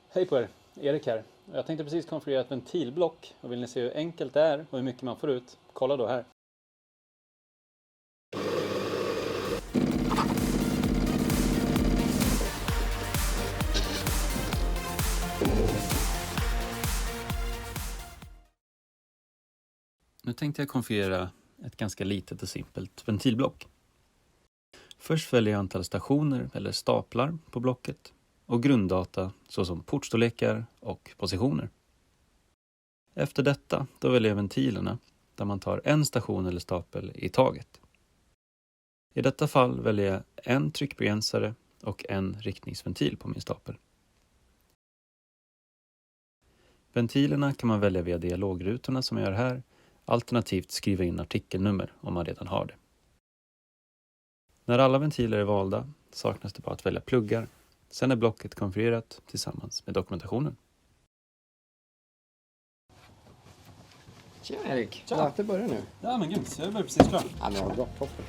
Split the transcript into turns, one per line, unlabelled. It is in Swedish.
Hej på er, Erik här. Jag tänkte precis konfigurera ett ventilblock och vill ni se hur enkelt det är och hur mycket man får ut, kolla då här. Nu tänkte jag konfigurera ett ganska litet och simpelt ventilblock. Först väljer jag antal stationer eller staplar på blocket och grunddata såsom portstorlekar och positioner. Efter detta då väljer jag ventilerna där man tar en station eller stapel i taget. I detta fall väljer jag en tryckbegränsare och en riktningsventil på min stapel. Ventilerna kan man välja via dialogrutorna som jag gör här, alternativt skriva in artikelnummer om man redan har det. När alla ventiler är valda saknas det bara att välja pluggar. Sen är blocket konfigurerat tillsammans med dokumentationen.
Tjena Erik,
Tja.
det börjar nu.
Ja men grymt, jag är precis klar.
Ja men vad bra, toppen.